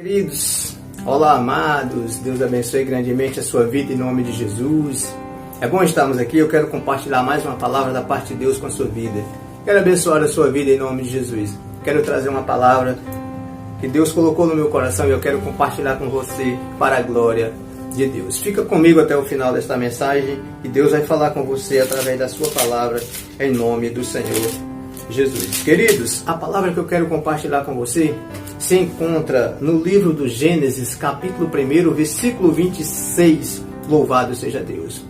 Queridos, olá amados, Deus abençoe grandemente a sua vida em nome de Jesus. É bom estarmos aqui, eu quero compartilhar mais uma palavra da parte de Deus com a sua vida. Quero abençoar a sua vida em nome de Jesus. Quero trazer uma palavra que Deus colocou no meu coração e eu quero compartilhar com você para a glória de Deus. Fica comigo até o final desta mensagem e Deus vai falar com você através da sua palavra em nome do Senhor Jesus. Queridos, a palavra que eu quero compartilhar com você se encontra no livro do Gênesis, capítulo 1, versículo 26. Louvado seja Deus.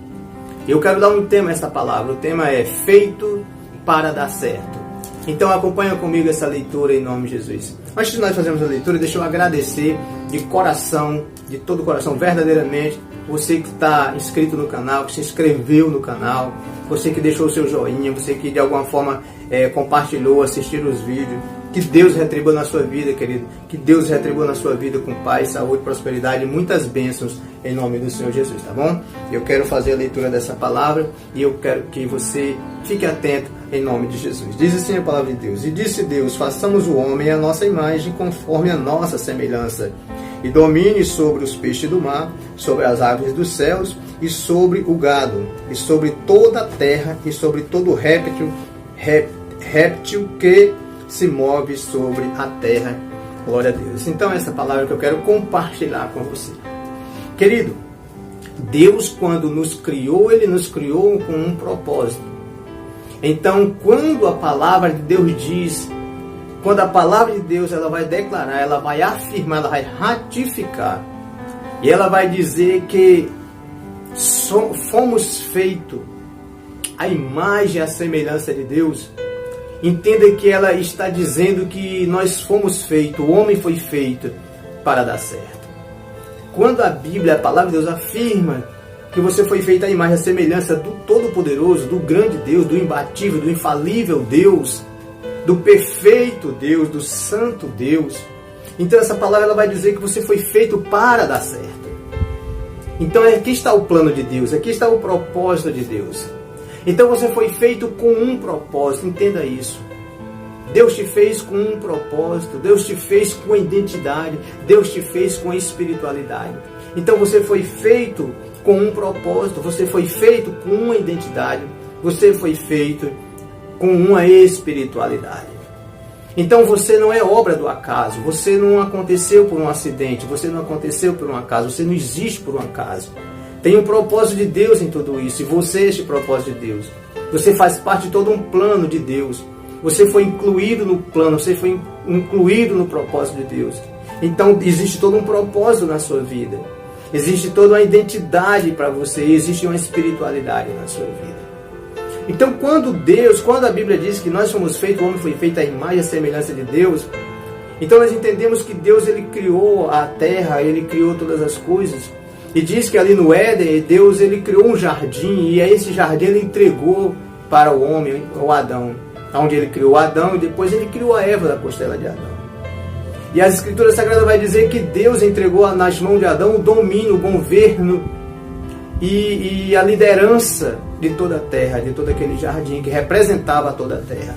Eu quero dar um tema a essa palavra. O tema é feito para dar certo. Então acompanha comigo essa leitura em nome de Jesus. Antes de nós fazermos a leitura, deixa eu agradecer de coração, de todo o coração, verdadeiramente, você que está inscrito no canal, que se inscreveu no canal, você que deixou o seu joinha, você que de alguma forma compartilhou, assistiu os vídeos. Que Deus retribua na sua vida, querido. Que Deus retribua na sua vida com paz, saúde, prosperidade e muitas bênçãos em nome do Senhor Jesus, tá bom? Eu quero fazer a leitura dessa palavra e eu quero que você fique atento em nome de Jesus. Diz assim a palavra de Deus: E disse Deus, façamos o homem à nossa imagem, conforme a nossa semelhança, e domine sobre os peixes do mar, sobre as aves dos céus, e sobre o gado, e sobre toda a terra, e sobre todo réptil que se move sobre a terra. Glória a Deus. Então essa palavra que eu quero compartilhar com você. Querido, Deus quando nos criou, Ele nos criou com um propósito. Então quando a palavra de Deus diz, quando a palavra de Deus ela vai declarar, ela vai afirmar, ela vai ratificar, e ela vai dizer que fomos feitos à imagem e à semelhança de Deus. Entenda que ela está dizendo que nós fomos feitos, o homem foi feito para dar certo. Quando a Bíblia, a palavra de Deus afirma que você foi feito à imagem e à semelhança do Todo-Poderoso, do grande Deus, do imbatível, do infalível Deus, do perfeito Deus, do santo Deus, então essa palavra ela vai dizer que você foi feito para dar certo. Então aqui está o plano de Deus, aqui está o propósito de Deus. Então você foi feito com um propósito, entenda isso. Deus te fez com um propósito, Deus te fez com identidade, Deus te fez com espiritualidade. Então você foi feito com um propósito, você foi feito com uma identidade, você foi feito com uma espiritualidade. Então você não é obra do acaso, você não aconteceu por um acidente, você não aconteceu por um acaso, você não existe por um acaso. Tem um propósito de Deus em tudo isso, e você é este propósito de Deus. Você faz parte de todo um plano de Deus. Você foi incluído no plano, você foi incluído no propósito de Deus. Então existe todo um propósito na sua vida. Existe toda uma identidade para você, existe uma espiritualidade na sua vida. Então quando a Bíblia diz que nós fomos feitos, o homem foi feito à imagem e à semelhança de Deus, então nós entendemos que Deus ele criou a terra, ele criou todas as coisas. E diz que ali no Éden, Deus ele criou um jardim, e a esse jardim ele entregou para o homem, o Adão. Onde ele criou Adão e depois ele criou a Eva da costela de Adão. E as Escrituras Sagradas vai dizer que Deus entregou nas mãos de Adão o domínio, o governo e a liderança de toda a terra, de todo aquele jardim que representava toda a terra.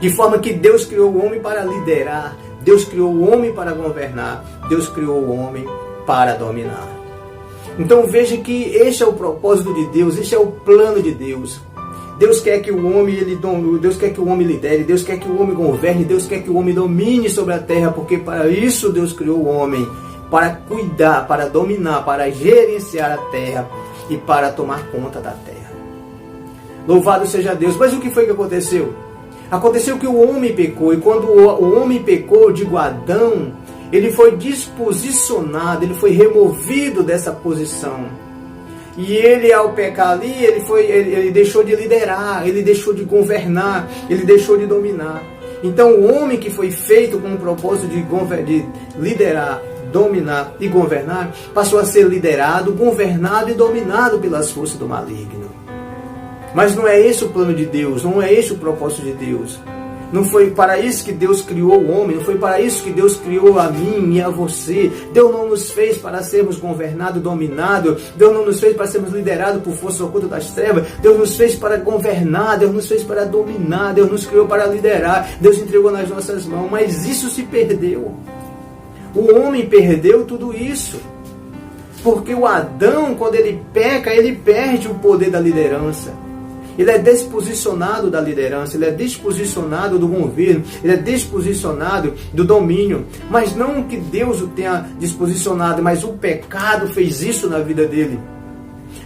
De forma que Deus criou o homem para liderar, Deus criou o homem para governar, Deus criou o homem para dominar. Então veja que este é o propósito de Deus, este é o plano de Deus. Deus quer que o homem Deus quer que o homem lidere, Deus quer que o homem governe, Deus quer que o homem domine sobre a terra, porque para isso Deus criou o homem, para cuidar, para dominar, para gerenciar a terra e para tomar conta da terra. Louvado seja Deus. Mas o que foi que aconteceu? Aconteceu que o homem pecou, e quando o homem pecou, eu digo Adão, ele foi disposicionado, ele foi removido dessa posição. E ele, ao pecar ali, ele deixou de liderar, ele deixou de governar, ele deixou de dominar. Então o homem que foi feito com o propósito de liderar, dominar e governar, passou a ser liderado, governado e dominado pelas forças do maligno. Mas não é esse o plano de Deus, não é esse o propósito de Deus. Não foi para isso que Deus criou o homem, não foi para isso que Deus criou a mim e a você. Deus não nos fez para sermos governados, dominados. Deus não nos fez para sermos liderados por força oculta das trevas. Deus nos fez para governar, Deus nos fez para dominar, Deus nos criou para liderar. Deus entregou nas nossas mãos, mas isso se perdeu. O homem perdeu tudo isso. Porque o Adão, quando ele peca, ele perde o poder da liderança. Ele é desposicionado da liderança, ele é desposicionado do governo, ele é desposicionado do domínio. Mas não que Deus o tenha disposicionado, mas o pecado fez isso na vida dele.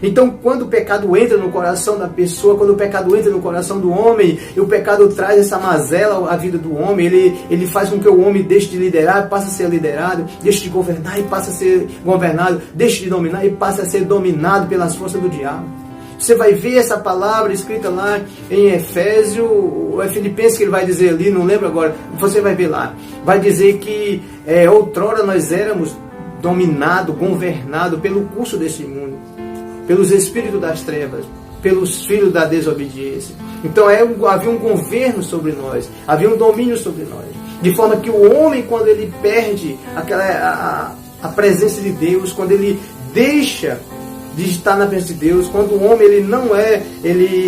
Então, quando o pecado entra no coração da pessoa, quando o pecado entra no coração do homem, e o pecado traz essa mazela à vida do homem, ele faz com que o homem deixe de liderar, passe a ser liderado, deixe de governar e passe a ser governado, deixe de dominar e passe a ser dominado pelas forças do diabo. Você vai ver essa palavra escrita lá em Efésios, ou é Filipenses que ele vai dizer ali, não lembro agora, você vai ver lá. Vai dizer que outrora nós éramos dominados, governados pelo curso desse mundo, pelos espíritos das trevas, pelos filhos da desobediência. Então havia um governo sobre nós, havia um domínio sobre nós. De forma que o homem, quando ele perde a presença de Deus, quando ele deixa de estar na presença de Deus, quando o homem ele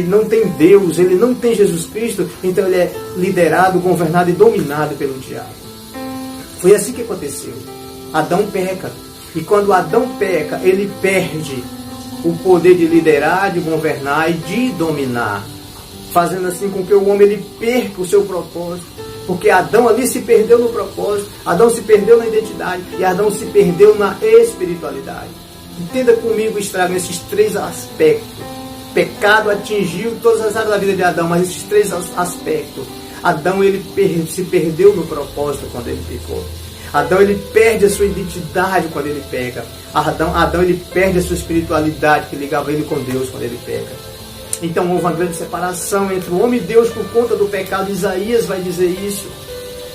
não tem Deus, ele não tem Jesus Cristo, então ele é liderado, governado e dominado pelo diabo. Foi assim que aconteceu. Adão peca. E quando Adão peca, ele perde o poder de liderar, de governar e de dominar, fazendo assim com que o homem ele perca o seu propósito, porque Adão ali se perdeu no propósito, Adão se perdeu na identidade e Adão se perdeu na espiritualidade. Entenda comigo o estrago nesses três aspectos. Pecado atingiu todas as áreas da vida de Adão, mas esses três aspectos. Adão ele se perdeu no propósito quando ele pecou. Adão ele perde a sua identidade quando ele peca. Adão ele perde a sua espiritualidade que ligava ele com Deus quando ele peca. Então houve uma grande separação entre o homem e Deus por conta do pecado. Isaías vai dizer isso.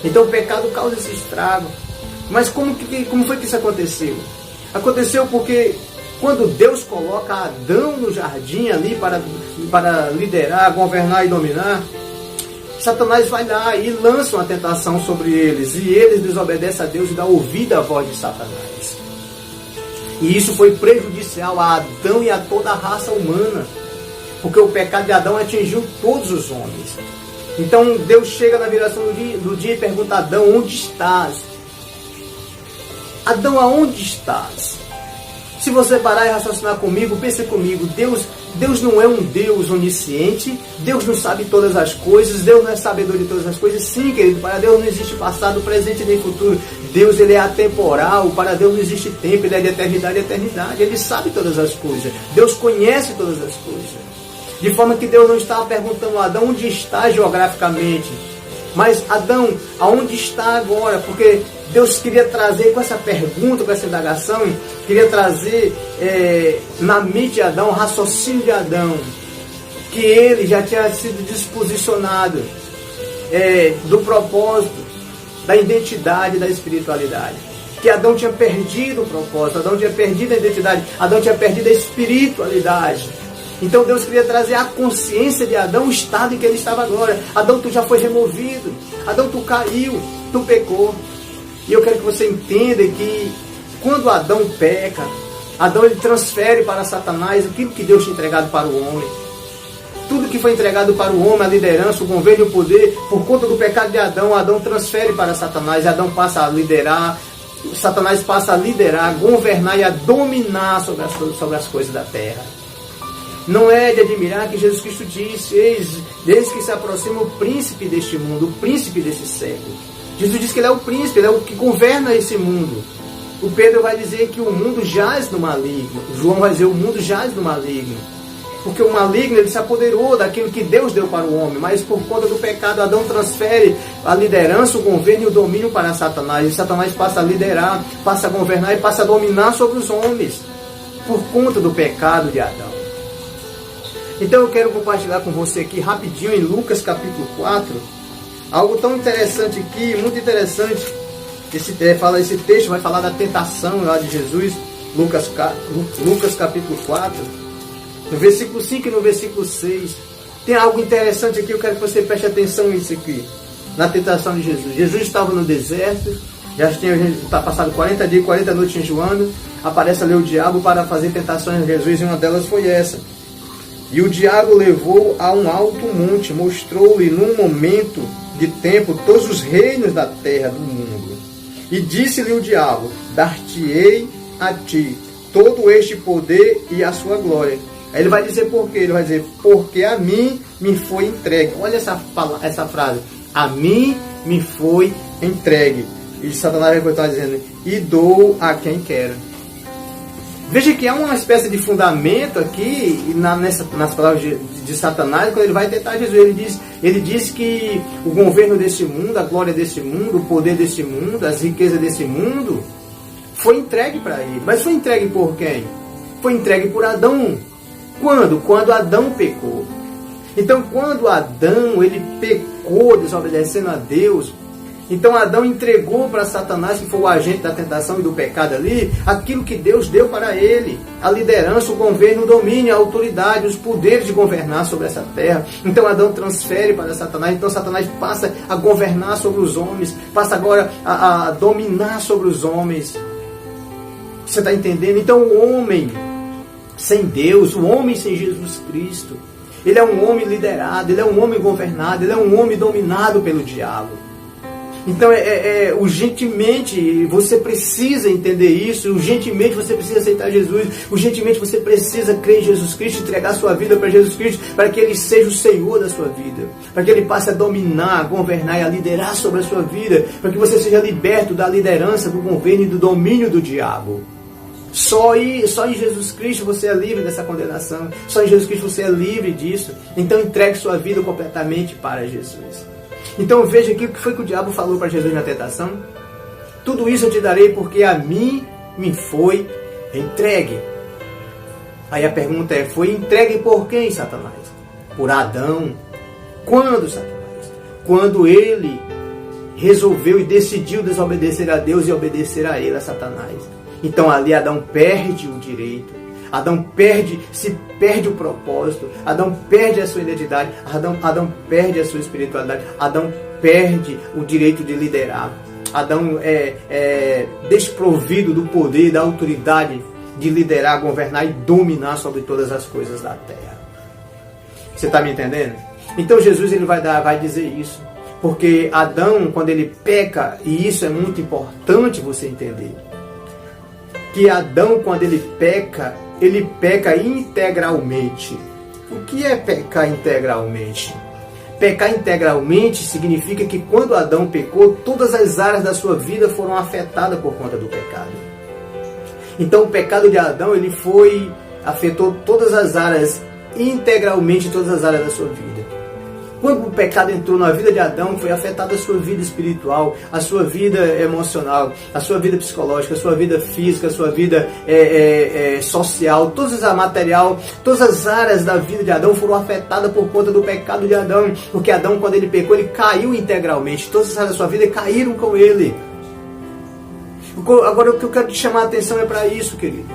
Então o pecado causa esse estrago. Mas como foi que isso aconteceu? Aconteceu porque quando Deus coloca Adão no jardim ali para liderar, governar e dominar, Satanás vai lá e lança uma tentação sobre eles. E eles desobedecem a Deus e dão ouvido à voz de Satanás. E isso foi prejudicial a Adão e a toda a raça humana. Porque o pecado de Adão atingiu todos os homens. Então Deus chega na viração do dia e pergunta a Adão: onde estás? Adão, aonde estás? Se você parar e raciocinar comigo, pense comigo, Deus não é um Deus onisciente, Deus não sabe todas as coisas, Deus não é sabedor de todas as coisas. Sim, querido, para Deus não existe passado, presente nem futuro. Deus ele é atemporal, para Deus não existe tempo, ele é de eternidade a eternidade, ele sabe todas as coisas, Deus conhece todas as coisas. De forma que Deus não estava perguntando a Adão onde está geograficamente, mas Adão, aonde está agora? Porque Deus queria trazer com essa pergunta, com essa indagação, queria trazer na mente de Adão, o raciocínio de Adão, que ele já tinha sido disposicionado do propósito, da identidade, da espiritualidade. Que Adão tinha perdido o propósito, Adão tinha perdido a identidade, Adão tinha perdido a espiritualidade. Então Deus queria trazer à consciência de Adão o estado em que ele estava agora. Adão, tu já foi removido. Adão, tu caiu, tu pecou. E eu quero que você entenda que quando Adão peca, Adão ele transfere para Satanás aquilo que Deus tinha entregado para o homem. Tudo que foi entregado para o homem, a liderança, o governo e o poder, por conta do pecado de Adão, Adão transfere para Satanás. E Adão passa a liderar, Satanás passa a liderar, a governar e a dominar sobre as coisas da terra. Não é de admirar que Jesus Cristo disse: eis que se aproxima o príncipe deste mundo, o príncipe desse século. Jesus diz que ele é o príncipe, ele é o que governa esse mundo. O Pedro vai dizer que o mundo jaz no maligno. O João vai dizer: o mundo jaz no maligno. Porque o maligno ele se apoderou daquilo que Deus deu para o homem, mas por conta do pecado Adão transfere a liderança, o governo e o domínio para Satanás. E Satanás passa a liderar, passa a governar e passa a dominar sobre os homens, por conta do pecado de Adão. Então eu quero compartilhar com você aqui rapidinho em Lucas capítulo 4, algo tão interessante aqui, muito interessante. Esse texto vai falar da tentação lá de Jesus, Lucas capítulo 4, no versículo 5 e no versículo 6. Tem algo interessante aqui, eu quero que você preste atenção nisso aqui, na tentação de Jesus. Jesus estava no deserto, já tinha passado 40 dias, 40 noites jejuando, aparece ali o diabo para fazer tentações a Jesus, e uma delas foi essa. E o diabo levou a um alto monte, mostrou-lhe num momento de tempo todos os reinos da terra, do mundo, E disse-lhe o diabo: dar-te-ei a ti todo este poder e a sua glória. Aí ele vai dizer por quê? Ele vai dizer: porque a mim me foi entregue. Olha essa frase: a mim me foi entregue. E Satanás vai estar dizendo: e dou a quem quero. Veja que há uma espécie de fundamento aqui nas palavras de Satanás, quando ele vai tentar Jesus. Ele diz que o governo desse mundo, a glória desse mundo, o poder desse mundo, as riquezas desse mundo foi entregue para ele. Mas foi entregue por quem? Foi entregue por Adão. Quando? Quando Adão pecou. Então, quando Adão ele pecou, desobedecendo a Deus, então Adão entregou para Satanás, que foi o agente da tentação e do pecado ali, aquilo que Deus deu para ele: a liderança, o governo, o domínio, a autoridade, os poderes de governar sobre essa terra. Então Adão transfere para Satanás. Então Satanás passa a governar sobre os homens, passa agora a dominar sobre os homens. Você está entendendo? Então o homem sem Deus, o homem sem Jesus Cristo, ele é um homem liderado, ele é um homem governado, ele é um homem dominado pelo diabo. Então, urgentemente você precisa entender isso, urgentemente você precisa aceitar Jesus, urgentemente você precisa crer em Jesus Cristo, entregar sua vida para Jesus Cristo, para que Ele seja o Senhor da sua vida, para que Ele passe a dominar, a governar e a liderar sobre a sua vida, para que você seja liberto da liderança, do governo e do domínio do diabo. Só em Jesus Cristo você é livre dessa condenação, só em Jesus Cristo você é livre disso. Então entregue sua vida completamente para Jesus. Então veja aqui o que foi que o diabo falou para Jesus na tentação. Tudo isso eu te darei porque a mim me foi entregue. Aí a pergunta é: foi entregue por quem, Satanás? Por Adão. Quando, Satanás? Quando ele resolveu e decidiu desobedecer a Deus e obedecer a ele, a Satanás. Então ali Adão perde o direito. Adão perde o propósito, Adão perde a sua identidade, Adão perde a sua espiritualidade, Adão perde o direito de liderar, Adão é desprovido do poder, da autoridade de liderar, governar e dominar sobre todas as coisas da terra. Você está me entendendo? Então Jesus ele vai dizer isso, porque Adão, quando ele peca, e isso é muito importante você entender, que Adão, quando ele peca integralmente. O que é pecar integralmente? Pecar integralmente significa que quando Adão pecou, todas as áreas da sua vida foram afetadas por conta do pecado. Então o pecado de Adão afetou todas as áreas, integralmente todas as áreas da sua vida. Quando o pecado entrou na vida de Adão, foi afetada a sua vida espiritual, a sua vida emocional, a sua vida psicológica, a sua vida física, a sua vida social, todas as áreas da vida de Adão foram afetadas por conta do pecado de Adão. Porque Adão, quando ele pecou, ele caiu integralmente. Todas as áreas da sua vida caíram com ele. Agora, o que eu quero te chamar a atenção é para isso, querido.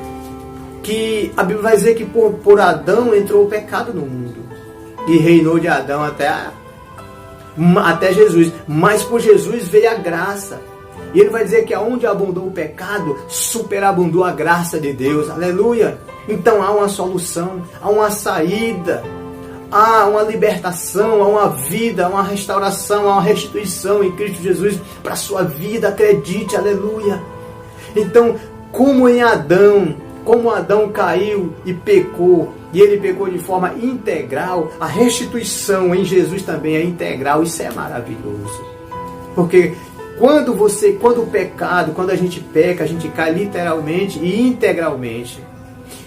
Que a Bíblia vai dizer que por Adão entrou o pecado no mundo. E reinou de Adão até Jesus. Mas por Jesus veio a graça. E ele vai dizer que aonde abundou o pecado, superabundou a graça de Deus. Aleluia! Então há uma solução, há uma saída, há uma libertação, há uma vida, há uma restauração, há uma restituição em Cristo Jesus para a sua vida. Acredite, aleluia! Então, como Adão caiu e pecou, e ele pecou de forma integral, a restituição em Jesus também é integral. Isso é maravilhoso. Porque quando a gente peca, a gente cai literalmente e integralmente.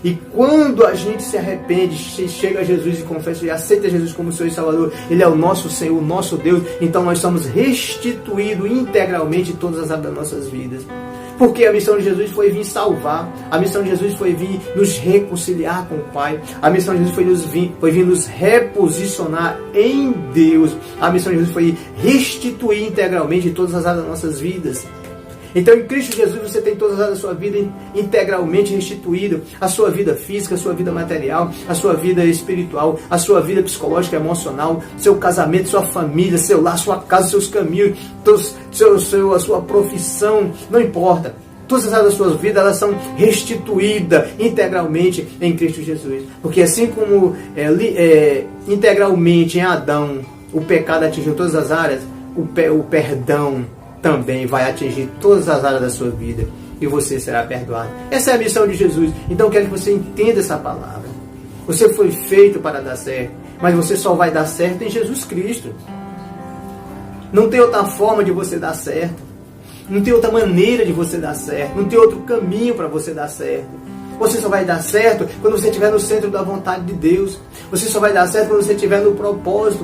E quando a gente se arrepende, chega a Jesus e confessa e aceita Jesus como Senhor e Salvador, Ele é o nosso Senhor, o nosso Deus, então nós somos restituídos integralmente em todas as áreas das nossas vidas. Porque a missão de Jesus foi vir salvar, a missão de Jesus foi vir nos reconciliar com o Pai, a missão de Jesus foi vir nos reposicionar em Deus, a missão de Jesus foi restituir integralmente todas as áreas das nossas vidas. Então em Cristo Jesus você tem todas as áreas da sua vida integralmente restituída, a sua vida física, a sua vida material, a sua vida espiritual, a sua vida psicológica, emocional, seu casamento, sua família, seu lar, sua casa, seus caminhos, a sua profissão, não importa. Todas as áreas da sua vida elas são restituídas integralmente em Cristo Jesus. Porque assim como integralmente em Adão o pecado atingiu todas as áreas, o perdão também vai atingir todas as áreas da sua vida e você será perdoado. Essa é a missão de Jesus. Então eu quero que você entenda essa palavra. Você foi feito para dar certo, mas você só vai dar certo em Jesus Cristo. Não tem outra forma de você dar certo. Não tem outra maneira de você dar certo. Não tem outro caminho para você dar certo. Você só vai dar certo quando você estiver no centro da vontade de Deus. Você só vai dar certo quando você estiver no propósito,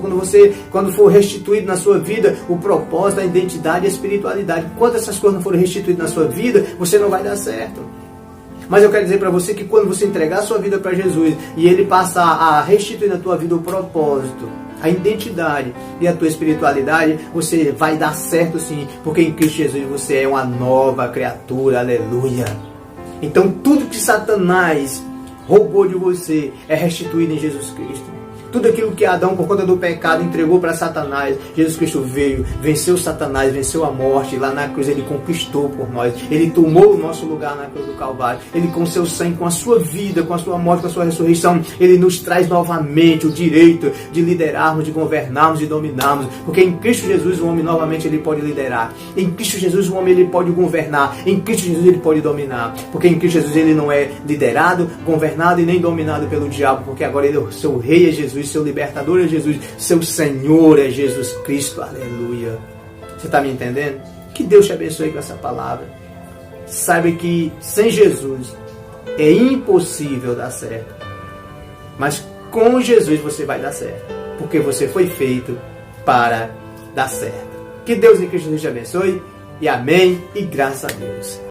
quando for restituído na sua vida o propósito, a identidade e a espiritualidade. Quando essas coisas não forem restituídas na sua vida, você não vai dar certo. Mas eu quero dizer para você que quando você entregar a sua vida para Jesus e Ele passar a restituir na tua vida o propósito, a identidade e a tua espiritualidade, você vai dar certo sim, porque em Cristo Jesus você é uma nova criatura, aleluia. Então tudo que Satanás roubou de você é restituído em Jesus Cristo. Tudo aquilo que Adão, por conta do pecado, entregou para Satanás, Jesus Cristo veio, venceu Satanás, venceu a morte, lá na cruz Ele conquistou por nós. Ele tomou o nosso lugar na cruz do Calvário. Ele, com seu sangue, com a sua vida, com a sua morte, com a sua ressurreição, Ele nos traz novamente o direito de liderarmos, de governarmos, de dominarmos. Porque em Cristo Jesus o homem novamente ele pode liderar. Em Cristo Jesus o homem ele pode governar. Em Cristo Jesus ele pode dominar. Porque em Cristo Jesus ele não é liderado, governado e nem dominado pelo diabo. Porque agora ele, o seu rei é Jesus, seu libertador é Jesus, seu Senhor é Jesus Cristo, aleluia. Você está me entendendo? Que Deus te abençoe com essa palavra. Saiba que sem Jesus é impossível dar certo, mas com Jesus você vai dar certo, porque você foi feito para dar certo. Que Deus em Cristo te abençoe, e amém, e graças a Deus.